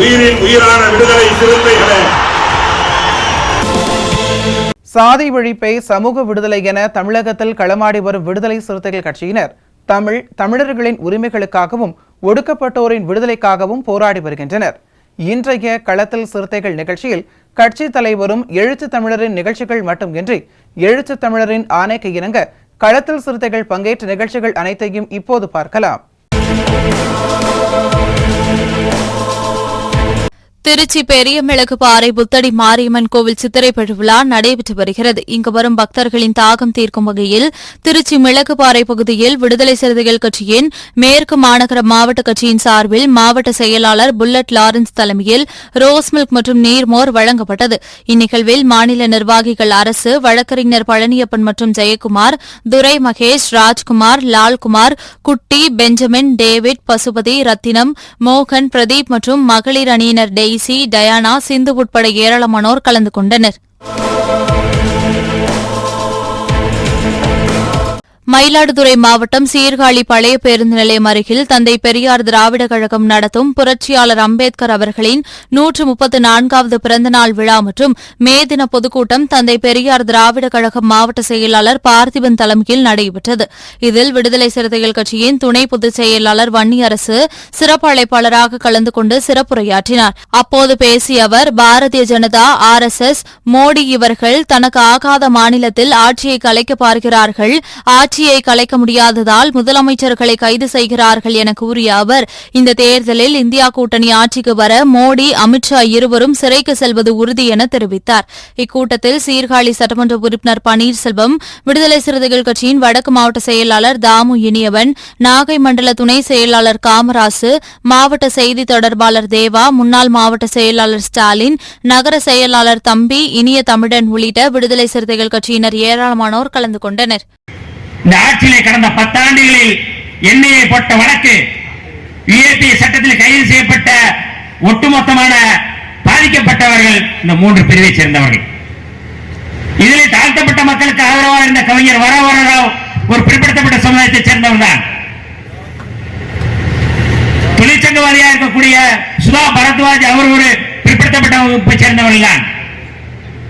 உயிரின் உயிரான விடுதலை சிறுத்தைகளே, சாதி ஒழிப்பை சமூக விடுதலை என தமிழகத்தில் களமாடி வரும் விடுதலை சிறுத்தைகள் கட்சியினர் தமிழர்களின் உரிமைகளுக்காகவும் ஒடுக்கப்பட்டோரின் விடுதலைக்காகவும் போராடி வருகின்றனர். இன்றைய களத்தில் சிறுத்தைகள் நிகழ்ச்சியில் கட்சி தலைவரும் எழுத்து தமிழரின் நிகழ்ச்சிகள் மட்டுமின்றி எழுத்து தமிழரின் ஆணைக்கு இணங்க களத்தில் சிறுத்தைகள் பங்கேற்ற நிகழ்ச்சிகள் அனைத்தையும் இப்போது பார்க்கலாம். திருச்சி பெரியமிளகு பாறை புத்தடி மாரியம்மன் கோவில் சித்திரை பெருவிழா நடைபெற்று வருகிறது. இங்கு வரும் பக்தர்களின் தாகம் தீர்க்கும் வகையில் திருச்சி மிளகுபாறை பகுதியில் விடுதலை சிறுத்தைகள் கட்சியின் மேற்கு மாநகர மாவட்ட கட்சியின் சார்பில் மாவட்ட செயலாளர் புல்லட் லாரன்ஸ் தலைமையில் ரோஸ் மில்க் மற்றும் நீர்மோர் வழங்கப்பட்டது. இந்நிகழ்வில் மாநில நிர்வாகிகள் அரசு, வழக்கறிஞர் பழனியப்பன் மற்றும் ஜெயக்குமார், துரை மகேஷ், ராஜ்குமார், லால்குமார், குட்டி, பெஞ்சமின், டேவிட், பசுபதி, ரத்தினம், மோகன், பிரதீப் மற்றும் மகளிர் அணியினர் டயானா, சிந்து உட்பட ஏராளமானோர் கலந்து கொண்டனர். மயிலாடுதுறை மாவட்டம் சீர்காழி பழைய பேருந்து நிலையம் அருகில் தந்தை பெரியார் திராவிட கழகம் நடத்தும் புரட்சியாளர் அம்பேத்கர் அவர்களின் 134வது பிறந்தநாள் விழா மற்றும் மே தின பொதுக்கூட்டம் தந்தை பெரியார் திராவிட கழகம் மாவட்ட செயலாளர் பார்த்திபன் தலைமையில் நடைபெற்றது. இதில் விடுதலை சிறுத்தைகள் கட்சியின் துணை பொதுச் செயலாளர் வன்னியரசு சிறப்பு அழைப்பாளராக கலந்து கொண்டு சிறப்புரையாற்றினார். அப்போது பேசிய அவர், பாரதிய ஜனதா, RSS, மோடி இவர்கள் தனக்கு ஆகாத மாநிலத்தில் ஆட்சியை கலைக்க பார்க்கிறார்கள். ஆட்சியை கலைக்க முடியாததால் முதலமைச்சர்களை கைது செய்கிறார்கள் என கூறிய அவர், இந்த தேர்தலில் இந்தியா கூட்டணி ஆட்சிக்கு வர மோடி, அமித்ஷா இருவரும் சிறைக்கு செல்வது உறுதி என தெரிவித்தார். இக்கூட்டத்தில் சீர்காழி சட்டமன்ற உறுப்பினர் பன்னீர்செல்வம், விடுதலை சிறுத்தைகள் கட்சியின் வடக்கு மாவட்ட செயலாளர் தாமு இனியவன், நாகை மண்டல துணை செயலாளர் காமராசு, மாவட்ட செய்தி தொடர்பாளர் தேவா, முன்னாள் மாவட்ட செயலாளர் ஸ்டாலின், நகர செயலாளர் தம்பி, இனிய தமிழன் உள்ளிட்ட விடுதலை சிறுத்தைகள் கட்சியினர் ஏராளமானோர் கலந்து கொண்டனர். இந்த ஆட்சியிலே கடந்த 10 ஆண்டுகளில் எண்ணெயை போட்ட வழக்கு, UAP சட்டத்தில் கைது செய்யப்பட்ட ஒட்டுமொத்தமான பாதிக்கப்பட்டவர்கள் இந்த 3 பிரிவை சேர்ந்தவர்கள். இதிலே தாழ்த்தப்பட்ட மக்களுக்கு ஆதரவாக இருந்த கவிஞர் வரவரராவ் ஒரு பிற்படுத்தப்பட்ட சமுதாயத்தை சேர்ந்தவர் தான். தொழிற்சங்கவாதியாக இருக்கக்கூடிய சுதா பரத்வாஜ் அவர் ஒரு பிற்படுத்தப்பட்ட வகுப்பை சேர்ந்தவர்கள் தான்.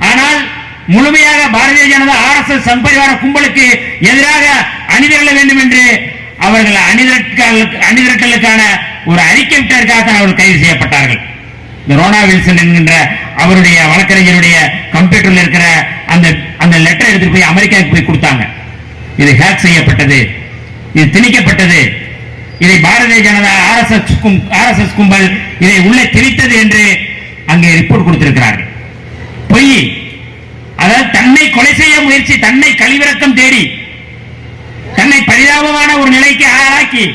ஆனால் முழுமையாக பாரதிய ஜனதா, RSS சம்பரிவார கும்பலுக்கு எதிராக அணிதிரள வேண்டும் என்று அவர்கள் அணிதிரட்டலுக்கான ஒரு அறிக்கை விட்டதற்காக அவர்கள் கைது செய்யப்பட்டார்கள். இந்த ரோனா வில்சன் என்கின்ற அவருடைய வழக்கறிஞருடைய கம்ப்யூட்டரில் இருக்கிற அந்த லெட்டர் எடுத்துட்டு போய் அமெரிக்காவுக்கு போய் கொடுத்தாங்க. இது ஹேக் செய்யப்பட்டது, இது திணிக்கப்பட்டது, இதை பாரதிய ஜனதா, RSS கும்பல் இதை உள்ளே திணித்தது என்று அங்கே ரிப்போர்ட் கொடுத்திருக்கிறார்கள். பொய். அதாவது தன்னை கொலை செய்ய முயற்சி, தன்னை கழிவிறக்கம் தேடி, தன்னை பரிதாபமான ஒரு நிலைக்கு ஆளாக்கி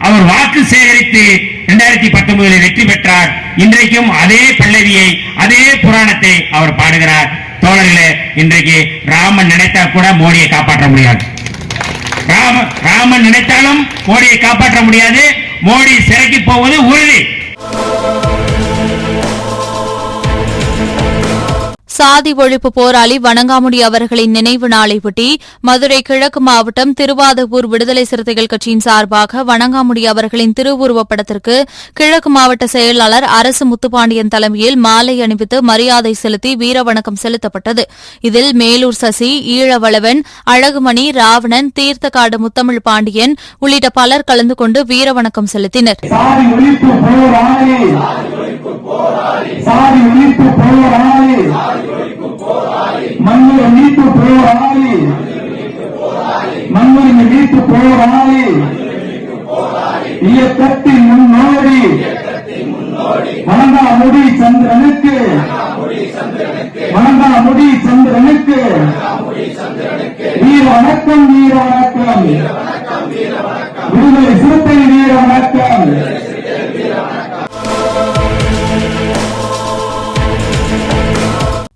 அவர் வாக்கு சேகரித்து 2019 வெற்றி பெற்றார். இன்றைக்கும் அதே பல்லவியை, அதே புராணத்தை அவர் பாடுகிறார். தோழர்களே, இன்றைக்கு ராமன் நினைத்தா கூட மோடியை காப்பாற்ற முடியாது. ராமன் நினைத்தாலும் மோடியை காப்பாற்ற முடியாது. மோடி சிறைக்கு போவது உறுதி. சாதி ஒழிப்பு போராளி வணங்காமுடி அவர்களின் நினைவு நாளையொட்டி மதுரை கிழக்கு மாவட்டம் திருவாதூர் விடுதலை சிறுத்தைகள் கட்சியின் சார்பாக வணங்காமுடி அவர்களின் திருவுருவப் படத்திற்கு கிழக்கு மாவட்ட செயலாளர் அரசு முத்துப்பாண்டியன் தலைமையில் மாலை அணிவித்து மரியாதை செலுத்தி வீரவணக்கம் செலுத்தப்பட்டது. இதில் மேலூர் சசி, ஈழவளவன், அழகுமணி, ராவணன், தீர்த்தக்காடு முத்தமிழ் பாண்டியன் உள்ளிட்ட பலர் கலந்து கொண்டு வீரவணக்கம் செலுத்தினர். மண்ணில் மீட்பு போராளி, மண்ணில் மீட்பு போராளி, இயக்கத்தின் முன்னோடி வணங்காமுடி சந்திரனுக்கு, வணங்காமுடி சந்திரனுக்கு வீர வணக்கம், வீர வணக்கம்.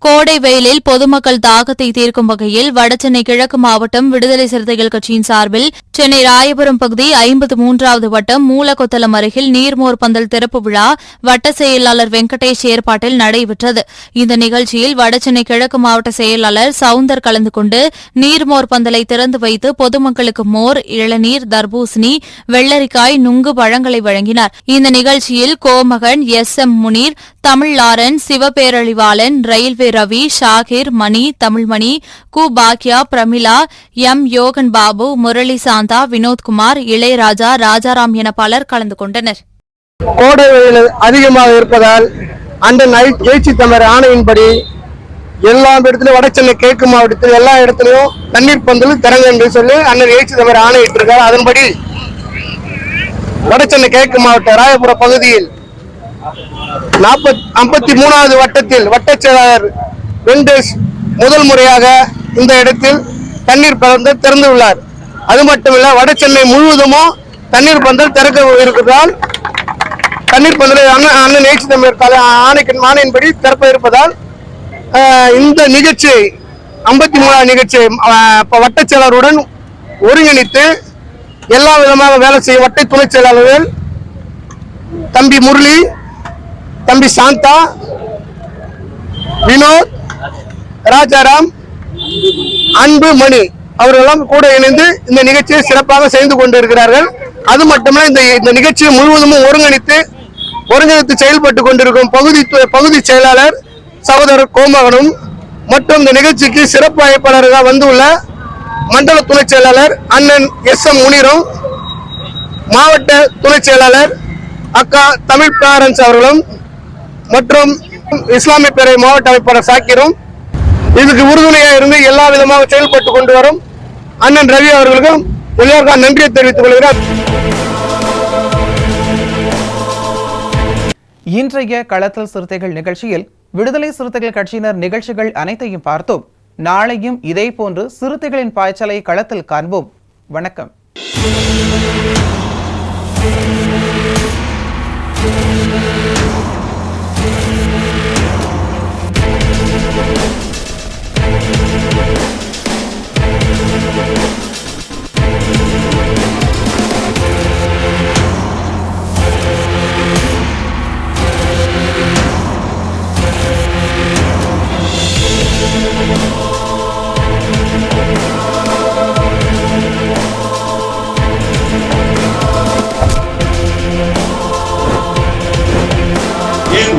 கோடை வெயிலில் பொதுமக்கள் தாகத்தை தீர்க்கும் வகையில் வடசென்னை கிழக்கு மாவட்டம் விடுதலை சிறுத்தைகள் கட்சியின் சார்பில் சென்னை ராயபுரம் பகுதி 53வது வட்டம் மூலக்கொத்தலம் அருகில் நீர்மோர் பந்தல் திறப்பு விழா வட்ட செயலாளர் வெங்கடேஷ் ஏற்பாட்டில் நடைபெற்றது. இந்த நிகழ்ச்சியில் வடசென்னை கிழக்கு மாவட்ட செயலாளர் சவுந்தர் கலந்து கொண்டு நீர்மோர் பந்தலை திறந்து வைத்து பொதுமக்களுக்கு மோர், இளநீர், தர்பூசணி, வெள்ளரிக்காய், நுங்கு பழங்களை வழங்கினார். இந்த நிகழ்ச்சியில் கோமகன், SM முனீர், தமிழ் லாரன்ஸ், சிவபேரழிவாளன், ரயில்வே ரவி, ஷாகிர், மணி, தமிழ்மணி, கு பாக்யா, பிரமிளா, M யோகன் பாபு, முரளி சாந்தா, வினோத்குமார், இளையராஜா, ராஜாராம் என பலர் கலந்து கொண்டனர். கோடை வெயில் அதிகமாக இருப்பதால் அண்ணன் எழுச்சி தமிழர் ஆணையின்படி எல்லா இடத்துலயும் வடசென்னை கிழக்கு மாவட்டத்தில் எல்லா இடத்துலயும் தண்ணீர் பந்தல் திறங்க என்று சொல்லி அண்ணன் எழுச்சி தமிழர் ஆணையிட்டிருக்கார். அதன்படி வடசென்னை கிழக்கு மாவட்ட ராயபுரம் பகுதியில் 53வது வட்டத்தில் வட்டச் செயலாளர் வெங்கடேஷ் முதல் முறையாக இந்த இடத்தில் தண்ணீர் பந்தல் திறந்துள்ளார். அது மட்டுமல்ல, வடசென்னை முழுவதும் தண்ணீர் பந்தல் திறக்க இருக்கிறதால் தண்ணீர் பந்தலை அண்ணன் எழுச்சி தமிழர் ஆணையின்படி திறப்ப இருப்பதால் இந்த நிகழ்ச்சி 53வது நிகழ்ச்சி வட்டச் செயலாளருடன் ஒருங்கிணைத்து எல்லா விதமாக வேலை செய்யும் வட்டை துணை செயலாளர்கள் தம்பி முரளி, தம்பி சாந்தா, வினோத், ராஜாராம், அன்பு, மணி அவர்களெல்லாம் கூட இணைந்து இந்த நிகழ்ச்சியை சிறப்பாக செய்து கொண்டிருக்கிறார்கள். அது மட்டுமல்ல, இந்த நிகழ்ச்சியை முழுவதும் ஒருங்கிணைத்து செயல்பட்டு கொண்டிருக்கும் பகுதி செயலாளர் சகோதரர் கோமகனும் மற்றும் இந்த நிகழ்ச்சிக்கு சிறப்பு அழைப்பாளராக வந்துள்ள மண்டல துணை செயலாளர் அண்ணன் SM முனீரும், மாவட்ட துணை செயலாளர் அக்கா தமிழ் பேரன்ஸ் அவர்களும் மற்றும் இஸ்லாமிய பேரவை மாவட்ட அமைப்பாளர் சாக்கிரும் இதுக்கு உறுதுணையாக இருந்து எல்லா விதமாக செயல்பட்டு கொண்டு வரும் அண்ணன் ரவி அவர்களுக்கும் எல்லோருக்கும் நன்றியை தெரிவித்துக் கொள்கிறார். இன்றைய களத்தல் சிறுத்தைகள் நிகழ்ச்சியில் விடுதலை சிறுத்தைகள் கட்சியினர் நிகழ்ச்சிகள் அனைத்தையும் பார்த்தோம். நாளையும் இதேபோன்று சிறுத்தைகளின் பாய்ச்சலை களத்தில் காண்போம். வணக்கம்.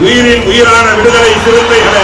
உயிரின் உயிரான விடுதலை சிறுத்தைகளே,